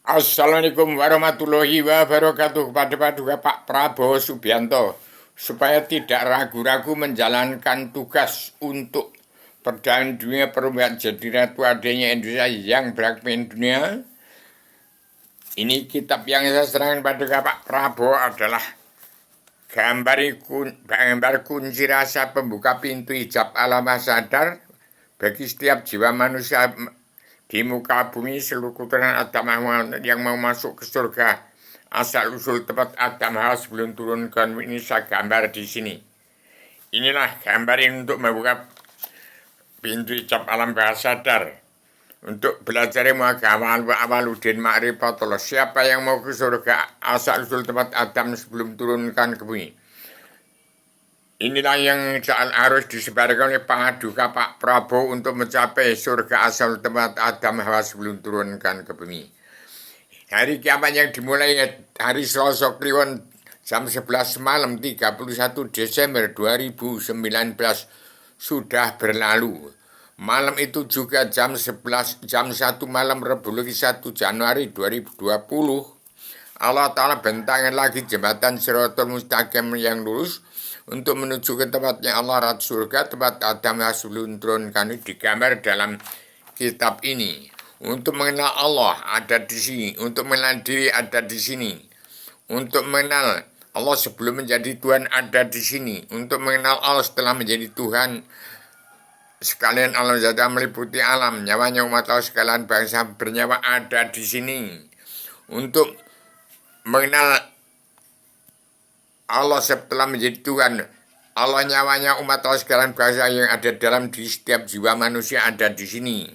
Assalamualaikum warahmatullahi wabarakatuh kepada Paduka Pak Prabowo Subianto supaya tidak ragu-ragu menjalankan tugas untuk perdamaian dunia perubahan jadi ratu adanya Indonesia yang beragam dunia. Ini kitab yang saya serahkan pada Pak Prabowo adalah gambar kunci rasa pembuka pintu hijab alam sadar bagi setiap jiwa manusia di muka bumi seluruh keturunan Adam yang mau masuk ke surga. Asal usul tempat Adam harus sebelum turunkan ini saya gambar di sini. Inilah gambar ini untuk membuka pintu hijab alam bahasa sadar. Untuk belajar ilmu agama awaludin ma'rifatullah. Siapa yang mau ke surga asal usul tempat Adam sebelum turunkan ke bumi. Inilah yang harus disebarkan oleh Paduka Pak Prabowo untuk mencapai surga asal tempat Adam Hawa sebelum turunkan ke bumi. Hari kiamat yang dimulai hari Selasa Kliwon jam 11 malam 31 Desember 2019 sudah berlalu. Malam itu juga jam 1 malam Rabu 1 Januari 2020 Allah Ta'ala bentangkan lagi jembatan Shiratal Mustaqim yang lurus untuk menuju ke tempatnya Allah Rat surga, tempat Adam sebelum turunkan digambar dalam kitab ini. Untuk mengenal Allah ada di sini, untuk mengenal diri ada di sini, untuk mengenal Allah sebelum menjadi Tuhan ada di sini, untuk mengenal Allah setelah menjadi Tuhan sekalian alam zat meliputi alam, nyawanya umat Allah sekalian bangsa bernyawa ada di sini. Untuk mengenal Allah setelah menjadi Tuhan, Allah nyawanya umat Allah sekalian bangsa yang ada dalam di setiap jiwa manusia ada di sini.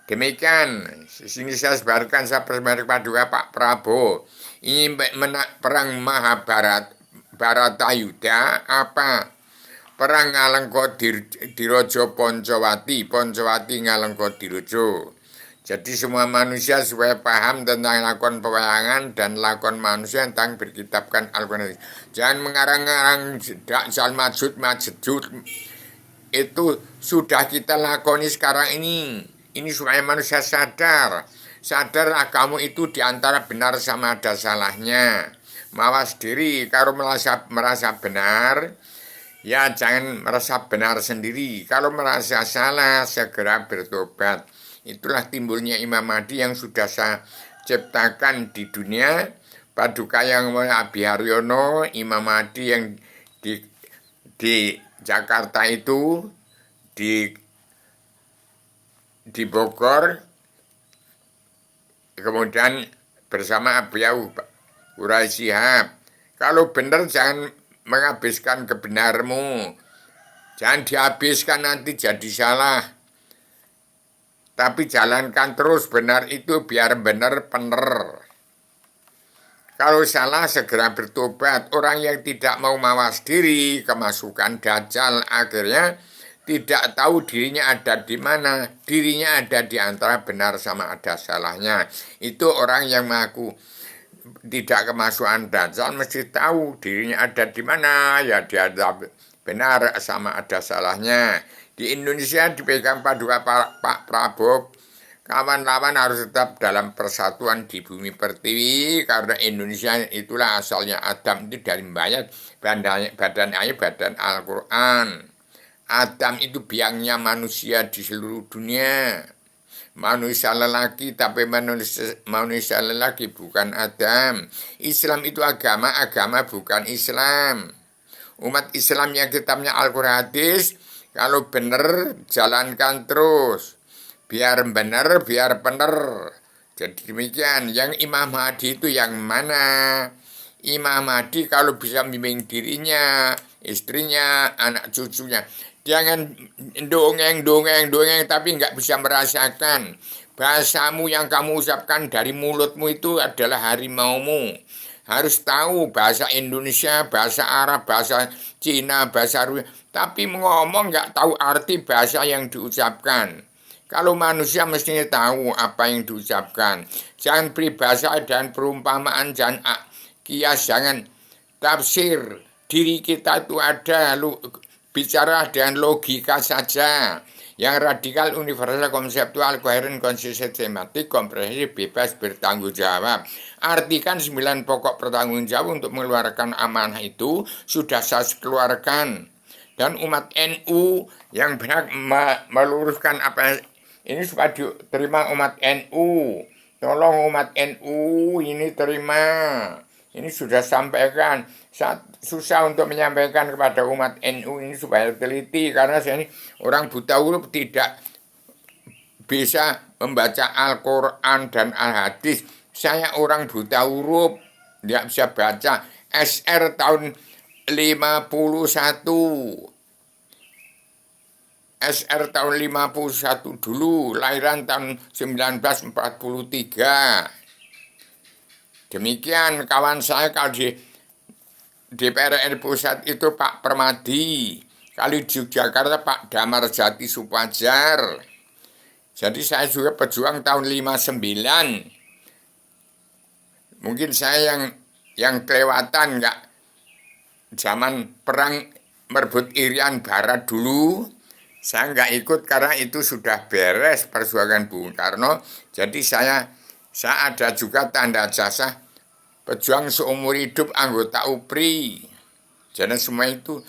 Demikian, sini saya sebarkan saya persembahkan Paduka Pak Prabowo. Ini perang Mahabharat, Baratayuda apa? Perang Ngalengka Dirojo Poncowati, Poncowati Ngalengka Dirojo. Jadi semua manusia supaya paham tentang lakon pewayangan dan lakon manusia tentang berkitabkan Al-Quran. Jangan mengarang-arang Jalmajud Majud. Itu sudah kita lakoni sekarang ini. Ini supaya manusia sadar. Sadarlah kamu itu diantara benar sama ada salahnya. Mawas diri kalau merasa benar. Ya jangan merasa benar sendiri. Kalau merasa salah segera bertobat. Itulah timbulnya Imam Mahdi yang sudah saya ciptakan di dunia. Paduka yang Abi Haryono, Imam Mahdi yang di Jakarta itu, di Bogor, kemudian bersama Abiyahu Urai Shihab. Kalau benar jangan menghabiskan kebenarmu. Jangan dihabiskan nanti jadi salah. Tapi jalankan terus benar itu biar benar benar. Kalau salah segera bertobat. Orang yang tidak mau mawas diri kemasukan dajjal akhirnya tidak tahu dirinya ada di mana. Dirinya ada di antara benar sama ada salahnya. Itu orang yang mengaku tidak kemasukan dajjal mesti tahu dirinya ada di mana. Ya dia ada benar sama ada salahnya. Di Indonesia dipegang Paduka Pak Prabowo, kawan-kawan harus tetap dalam persatuan di bumi pertiwi karena Indonesia itulah asalnya Adam itu dari banyak badan ayat badan Al-Quran. Adam itu biangnya manusia di seluruh dunia. Manusia lelaki tapi manusia lelaki bukan Adam. Islam itu agama bukan Islam. Umat Islam yang kitabnya Al-Quran hadis. Kalau benar, jalankan terus. Biar benar, biar benar. Jadi demikian. Yang Imam Mahdi itu yang mana? Imam Mahdi kalau bisa membimbing dirinya, istrinya, anak cucunya. Jangan dongeng, tapi nggak bisa merasakan. Bahasamu yang kamu ucapkan dari mulutmu itu adalah harimaumu. Harus tahu bahasa Indonesia, bahasa Arab, bahasa Cina, bahasa Rusia. Tapi ngomong nggak tahu arti bahasa yang diucapkan. Kalau manusia mestinya tahu apa yang diucapkan. Jangan peribahasa dan perumpamaan, jangan kias, jangan tafsir. Diri kita itu ada, bicara dengan logika saja. yang radikal, universal, konseptual, koheren, sistematik, komprehensif, bebas, bertanggung jawab. Artikan 9 pokok bertanggung jawab untuk mengeluarkan amanah itu sudah saya keluarkan. Dan umat NU yang berhak meluruskan apa ini supaya diterima umat NU. Tolong umat NU ini terima. Ini sudah sampaikan. Susah untuk menyampaikan kepada umat NU ini supaya teliti. Karena saya ini orang buta huruf tidak bisa membaca Al-Quran dan Al-Hadis. Saya orang buta huruf, tidak bisa baca. SR tahun 51. SR tahun 51 dulu, lahiran tahun 1943. Demikian kawan saya kalau di DPR RI Pusat itu Pak Permadi, kalau di Yogyakarta Pak Damarjati Supajar. Jadi saya juga pejuang tahun 59. Mungkin saya yang kelewatan nggak zaman perang merebut Irian Barat dulu. Saya nggak ikut karena itu sudah beres perjuangan Bung Karno. Jadi saya ada juga tanda jasa pejuang seumur hidup anggota UPRI. Jadi semua itu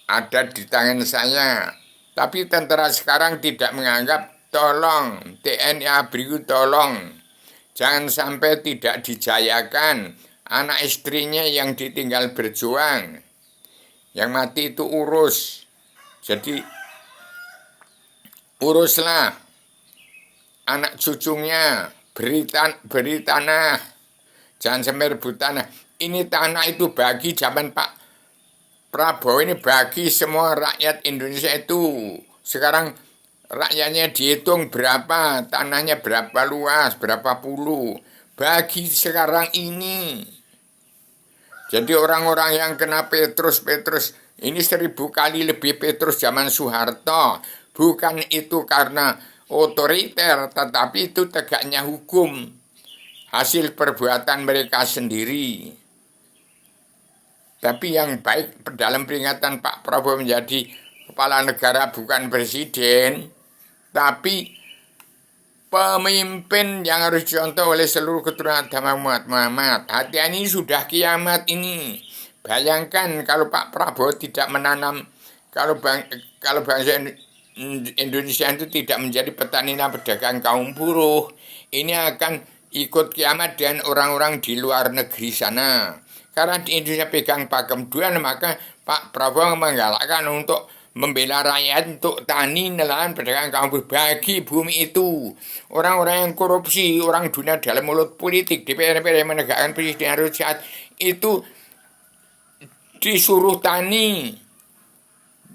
ada di tangan saya. Tapi tentara sekarang tidak menganggap, tolong TNI ABRI tolong. Jangan sampai tidak dijayakan. Anak istrinya yang ditinggal berjuang. Yang mati itu urus. Jadi uruslah anak cucunya, beri tanah. Jangan sampai rebut tanah. Ini tanah itu bagi zaman Pak Prabowo ini bagi semua rakyat Indonesia itu. Sekarang rakyatnya dihitung berapa, tanahnya berapa luas, berapa puluh. Bagi sekarang ini. Jadi orang-orang yang kena Petrus, ini 1000 kali lebih Petrus zaman Soeharto. Bukan itu karena otoriter, tetapi itu tegaknya hukum. Hasil perbuatan mereka sendiri. Tapi yang baik dalam peringatan Pak Prabowo menjadi kepala negara bukan presiden, tapi pemimpin yang harus dicontoh oleh seluruh keturunan agama Muhammad. Hati ini sudah kiamat ini. Bayangkan kalau Pak Prabowo tidak menanam, kalau bangsa Indonesia itu tidak menjadi petani dan pedagang kaum buruh, ini akan ikut kiamat dan orang-orang di luar negeri sana. Karena di Indonesia pegang pakem dua, maka Pak Prabowo menggalakkan untuk membela rakyat untuk tani, nelayan, pedagang kaum buruh, bagi bumi itu. Orang-orang yang korupsi, orang dunia dalam mulut politik, DPR yang menegakkan presiden harus sehat, itu disuruh tani.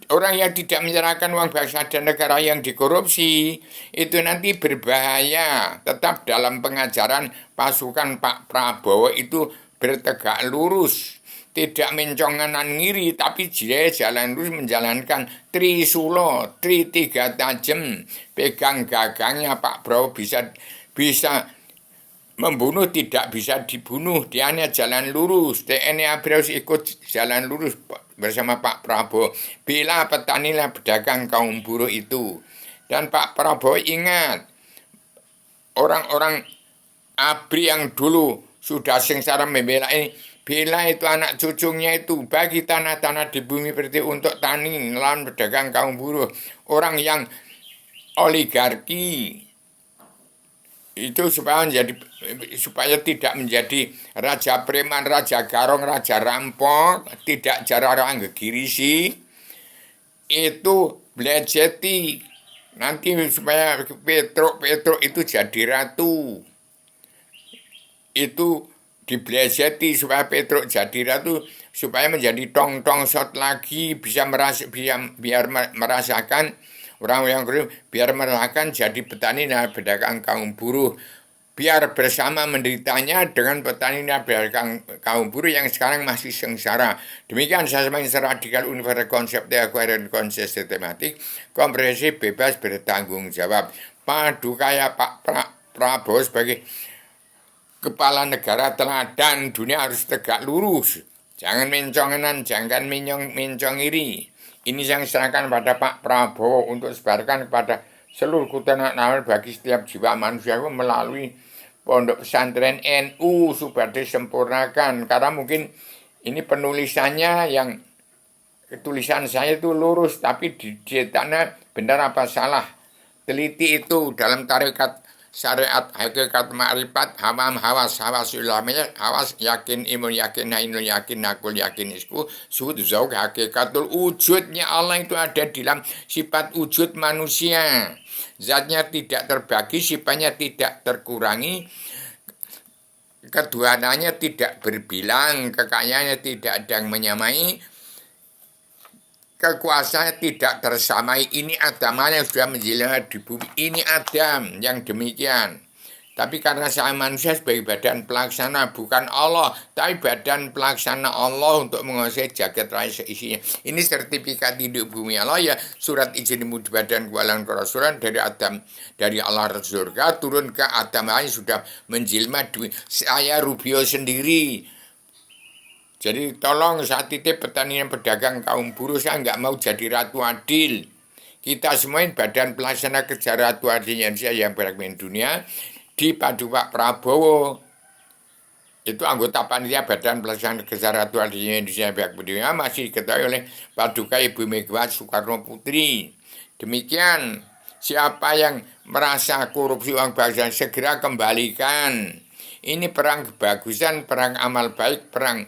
Orang yang tidak menyerahkan uang bangsa dan negara yang dikorupsi, itu nanti berbahaya. Tetap dalam pengajaran pasukan Pak Prabowo itu bertegak lurus. Tidak mencong kanan ngiri, tapi jalan lurus menjalankan Trisulo, tiga tajam. Pegang gagangnya Pak Prabowo bisa membunuh, tidak bisa dibunuh. Dia hanya jalan lurus. TNI ABRI harus ikut jalan lurus bersama Pak Prabowo. Bila petani dan pedagang kaum buruh itu. Dan Pak Prabowo ingat, orang-orang ABRI yang dulu sudah sengsara membela ini, bila itu anak cucunya itu bagi tanah-tanah di bumi berarti untuk tani, nelayan, pedagang kaum buruh. Orang yang oligarki itu supaya tidak menjadi raja preman, raja garong, raja rampok, tidak jarang gegirisi, itu belajeti nanti supaya Petruk itu jadi ratu. Itu dibelajeti supaya Petruk jadi ratu, supaya menjadi tong-tong shot lagi, biar merasakan orang yang biar merasakan jadi petani dan pedagang kaum buruh, biar bersama menderitanya dengan petani dan pedagang kaum buruh yang sekarang masih sengsara. Demikian saya semakin radikal, universal, konseptual, koheren, sistematik, komprehensif, bebas, bertanggung jawab. Padu kaya Pak Prabowo sebagai kepala negara teladan dunia harus tegak lurus. Jangan mencongenan, jangan mencong iri. Ini yang serahkan pada Pak Prabowo untuk sebarkan kepada seluruh keturunan bagi setiap jiwa manusia melalui pondok pesantren NU supaya disempurnakan. Karena mungkin ini penulisannya yang tulisan saya itu lurus, tapi dicetaknya benar apa salah. Teliti itu dalam tarekat syariat hakikat ma'rifat hamam hawas ulamanya hawas yakin imun yakin ainul yakin nakul yakin isku sud zauk hakikatul wujudnya Allah itu ada di dalam sifat wujud manusia, zatnya tidak terbagi, sifatnya tidak terkurangi, keduanya tidak berbilang, kekayaannya tidak ada yang menyamai, kekuasaan tidak tersamai. Ini Adam yang sudah menjelma di bumi. Ini Adam yang demikian. Tapi karena saya manusia sebagai badan pelaksana, bukan Allah, tapi badan pelaksana Allah untuk menguasai jagat raya seisinya. Ini sertifikat hidup bumi Allah ya, surat izin di badan kualan kerasulan dari Adam, dari Allah surga turun ke Adam yang sudah menjelma di saya Rubio sendiri. Jadi tolong saat titip petani dan pedagang kaum buruh, saya nggak mau jadi ratu adil. Kita semua badan pelaksana kejar ratu adil Indonesia yang beragam dunia dipadu Pak Prabowo. Itu anggota panitia badan pelaksana kejar ratu adil Indonesia yang beragam dunia masih diketahui oleh Paduka Ibu Megawati Soekarno Putri. Demikian, siapa yang merasa korupsi uang bangsa segera kembalikan. Ini perang kebagusan, perang amal baik, perang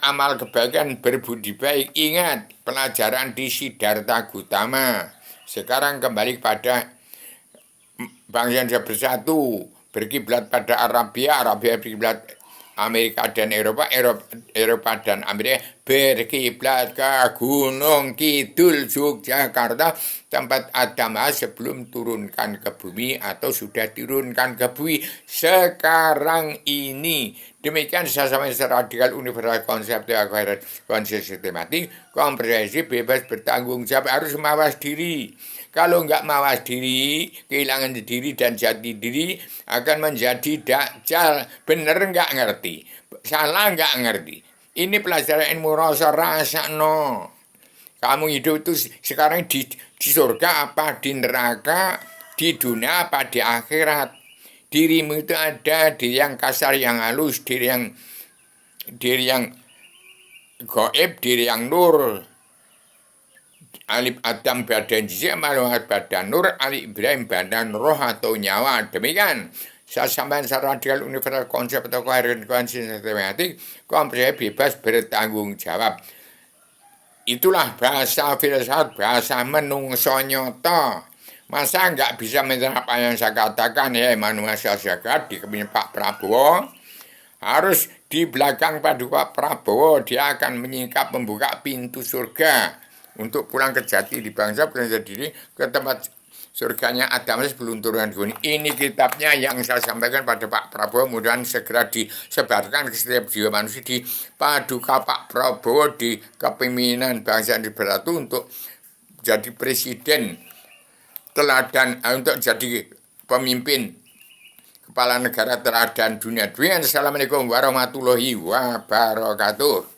amal kebaikan berbudi baik. Ingat pelajaran di Siddhartha Gautama. Sekarang kembali pada bangsa yang bersatu, berkiblat pada Arabia berkiblat Amerika dan Eropa dan Amerika berkiblat ke Gunung Kidul Yogyakarta, tempat Adam sebelum turunkan ke bumi atau sudah turunkan ke bumi sekarang ini. Demikian saya sampaikan radikal universal konseptual sistematik, komprehensif, bebas, bertanggung jawab, harus mawas diri. Kalau nggak mawas diri, kehilangan diri dan jati diri, akan menjadi dajjal. Bener nggak ngerti, salah nggak ngerti. Ini pelajaran ilmu rasa no. Kamu hidup itu sekarang di surga apa di neraka, di dunia apa di akhirat. Dirimu itu ada diri yang kasar, yang halus, diri yang gaib, diri yang nur. Alif Adam badan jisya, maluhat badan nur, alif Ibrahim badan roh atau nyawa. Demikian saya sampaikan secara radikal universal konsep atau koherensi sistematik, komprehensif, bebas, bertanggung jawab. Itulah bahasa filsafat, bahasa menungso nyoto. Masa nggak bisa menerap apa yang saya katakan ya manusia jagat di kepemimpinan Pak Prabowo? Harus di belakang pada Pak Prabowo, dia akan menyingkap membuka pintu surga untuk pulang ke jati di bangsa, pulang ke diri ke tempat surganya Adam sebelum turun ke bumi. Ini kitabnya yang saya sampaikan pada Pak Prabowo, mudah-mudahan segera disebarkan ke setiap jiwa manusia di paduka Pak Prabowo di kepemimpinan bangsa yang bersatu untuk jadi presiden teladan, untuk jadi pemimpin kepala negara teladan dunia. Assalamualaikum warahmatullahi wabarakatuh.